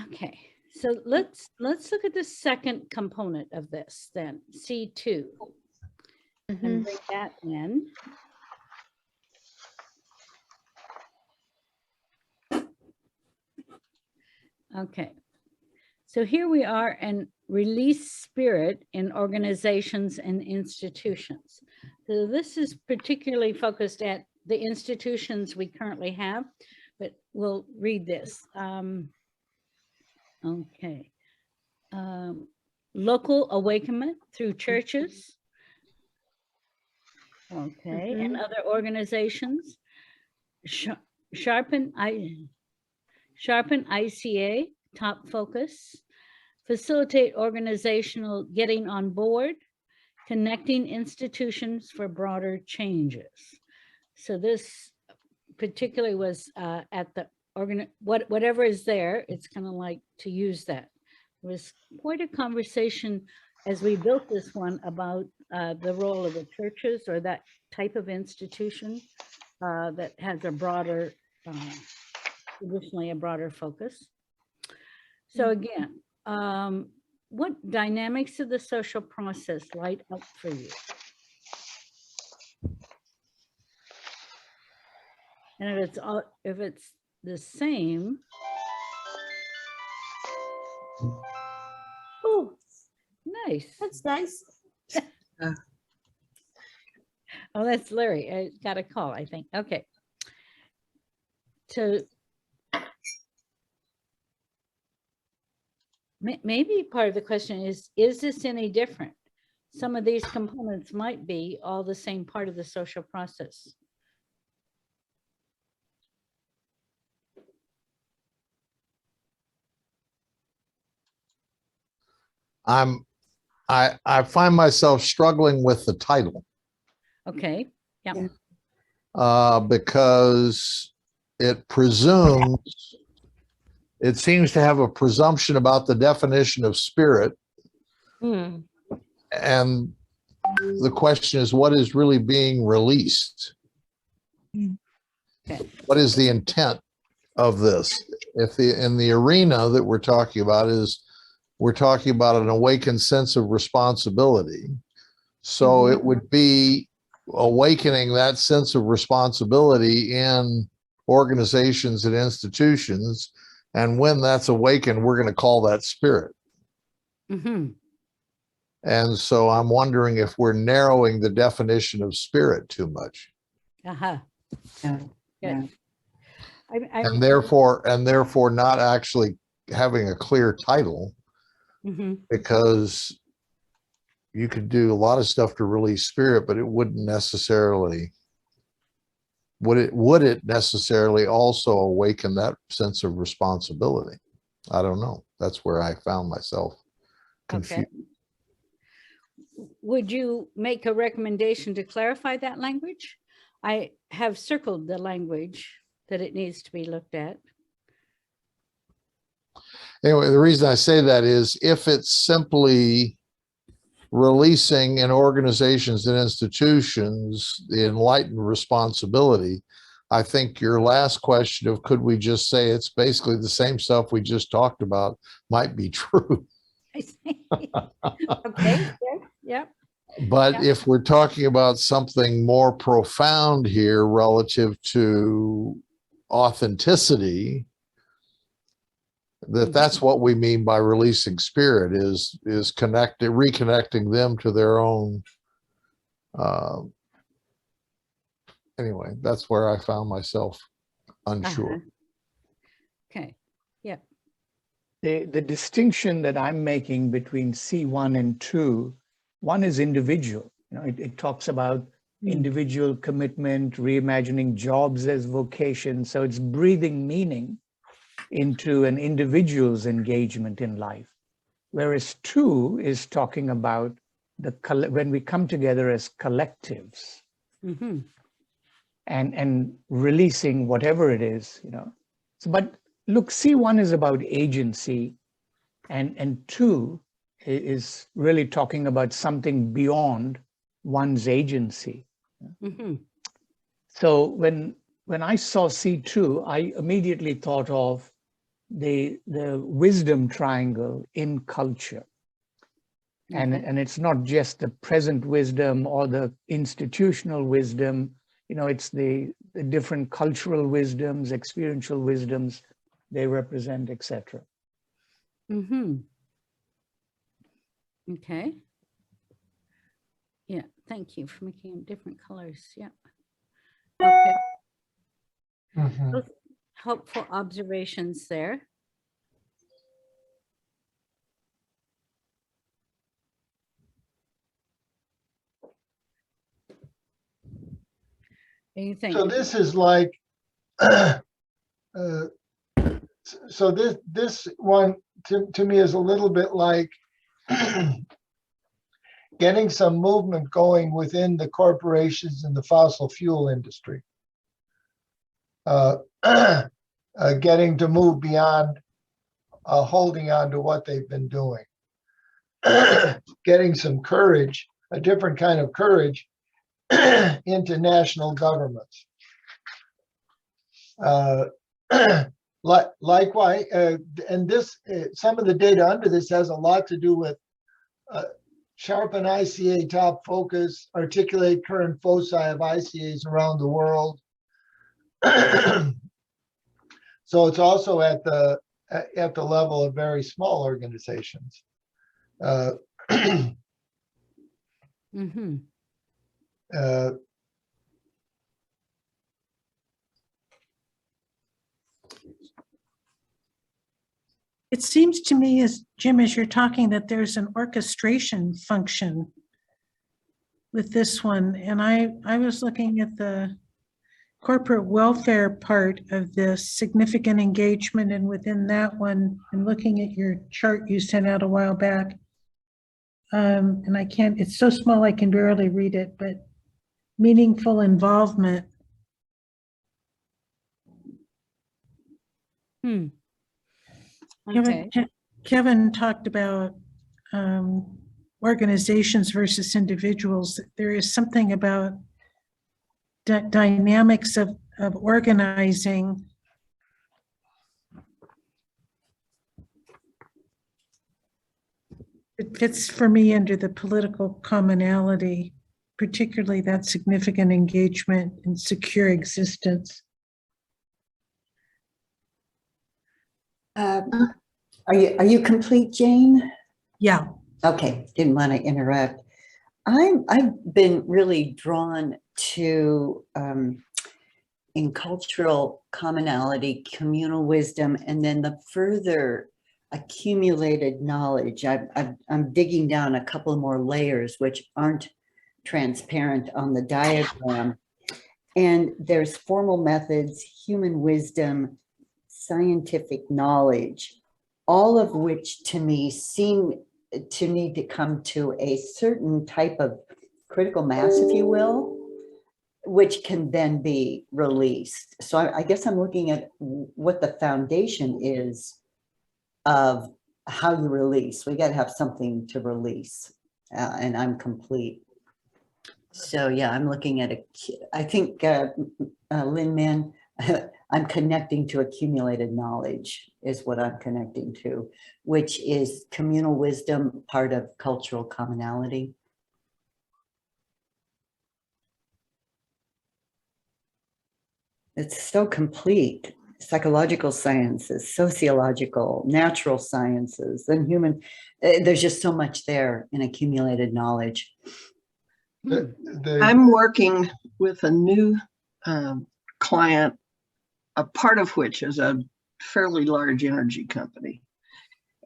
Okay, so let's look at the second component of this then, C2, and bring that in. Okay, so here we are in release spirit in organizations and institutions. So this is particularly focused at the institutions we currently have, but we'll read this. Okay. Local awakenment through churches. Okay, and other organizations. Sharpen ICA, top focus. Facilitate organizational getting on board. Connecting institutions for broader changes. So this particularly was at the whatever is there, it's kind of like to use that. It was quite a conversation as we built this one about the role of the churches or that type of institution that has a broader, traditionally a broader focus. So again, what dynamics of the social process light up for you? And if it's the same. Oh, Nice. that's nice. Oh, that's Larry. I got a call, I think. Okay. So maybe part of the question is this any different? Some of these components might be all the same part of the social process. I find myself struggling with the title. Okay. Yeah. Because it seems to have a presumption about the definition of spirit. And the question is, what is really being released? Okay. What is the intent of this? If in the arena that we're talking about we're talking about an awakened sense of responsibility. So it would be awakening that sense of responsibility in organizations and institutions. And when that's awakened, we're going to call that spirit. And so I'm wondering if we're narrowing the definition of spirit too much. Yeah. Good. And therefore not actually having a clear title, because you could do a lot of stuff to release spirit, but it wouldn't necessarily, would it necessarily also awaken that sense of responsibility? I don't know. That's where I found myself confused. Okay. Would you make a recommendation to clarify that language? I have circled the language that it needs to be looked at. Anyway, the reason I say that is if it's simply releasing in organizations and institutions the enlightened responsibility, I think your last question of could we just say it's basically the same stuff we just talked about might be true. Okay. Yeah. But if we're talking about something more profound here relative to authenticity, that's what we mean by releasing spirit is reconnecting them to their own. Anyway, that's where I found myself unsure. Okay. Yeah. The distinction that I'm making between C1 and 2, one is individual. It talks about individual commitment, reimagining jobs as vocation. So it's breathing meaning into an individual's engagement in life. Whereas 2 is talking about when we come together as collectives and releasing whatever it is, So, but look, C1 is about agency and 2 is really talking about something beyond one's agency. So when I saw C2, I immediately thought of the wisdom triangle in culture. And, Okay. and it's not just the present wisdom or the institutional wisdom, you know, it's the different cultural wisdoms, experiential wisdoms they represent, etc. Mm-hmm. Okay. Yeah, thank you for making them different colors. Yeah. Okay. Those helpful observations there. And you think, So this is like, so this one to me is a little bit like getting some movement going within the corporations in the fossil fuel industry. Getting to move beyond holding on to what they've been doing. Getting some courage, a different kind of courage into national governments. Likewise, and this, some of the data under this has a lot to do with sharpen ICA top focus, articulate current foci of ICAs around the world. So it's also at the level of very small organizations. mm-hmm. It seems to me, as Jim, as you're talking, that there's an orchestration function with this one. And I was looking at the corporate welfare part of this, significant engagement, and within that one, and looking at your chart you sent out a while back. And I can't, it's so small I can barely read it, but meaningful involvement. Okay. Kevin talked about organizations versus individuals. There is something about dynamics of organizing. It fits for me under the political commonality, particularly that significant engagement and secure existence. Are you complete, Jane? Yeah. Okay, didn't want to interrupt. I've been really drawn to in cultural commonality, communal wisdom, and then the further accumulated knowledge. I'm digging down a couple more layers which aren't transparent on the diagram. And there's formal methods, human wisdom, scientific knowledge, all of which to me seem to need to come to a certain type of critical mass, if you will, which can then be released. So I guess I'm looking at what the foundation is of how you release. We got to have something to release, and I'm complete. So yeah, I'm looking at I think Lin Man, I'm connecting to accumulated knowledge is what I'm connecting to, which is communal wisdom, part of cultural commonality. It's so complete. Psychological sciences, sociological, natural sciences, and human. There's just so much there in accumulated knowledge. I'm working with a new client, a part of which is a fairly large energy company.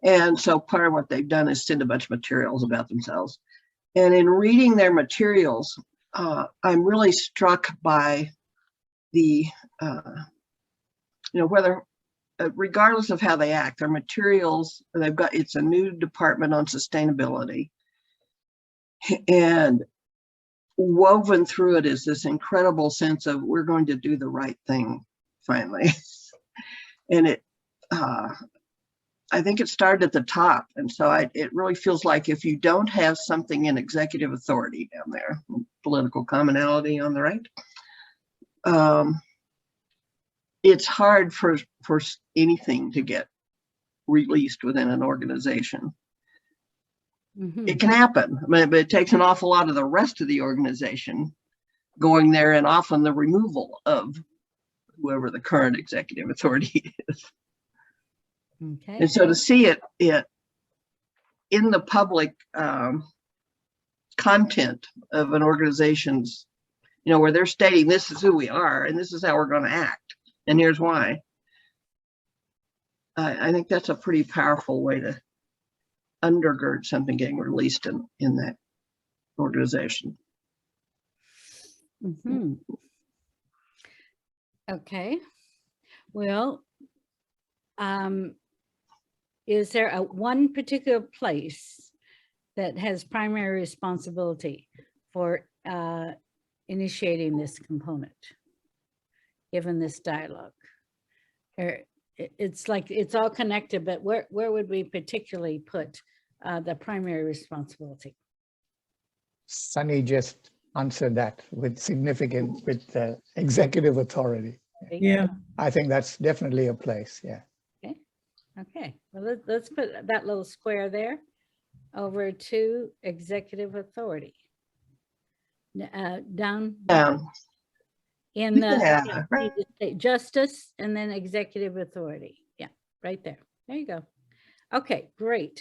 And so part of what they've done is send a bunch of materials about themselves. And in reading their materials, I'm really struck by the, whether, regardless of how they act, their materials, it's a new department on sustainability. And woven through it is this incredible sense of we're going to do the right thing finally. And it, I think it started at the top. And so it really feels like if you don't have something in executive authority down there, political commonality on the right, it's hard for anything to get released within an organization. Mhm. It can happen, but it takes an awful lot of the rest of the organization going there, and often the removal of whoever the current executive authority is. Okay. And so to see it in the public content of an organization's, where they're stating this is who we are and this is how we're going to act, and here's why. I think that's a pretty powerful way to undergird something getting released in that organization. Mhm. Okay. Well, is there one particular place that has primary responsibility for initiating this component, given this dialogue? It's like it's all connected, but where would we particularly put the primary responsibility? Sunny just answered that with executive authority. Yeah, I think that's definitely a place, yeah. Okay, well, let's put that little square there over to executive authority. Down in the Yeah, you just say justice and then executive authority. Yeah, right there. There you go. Okay, great.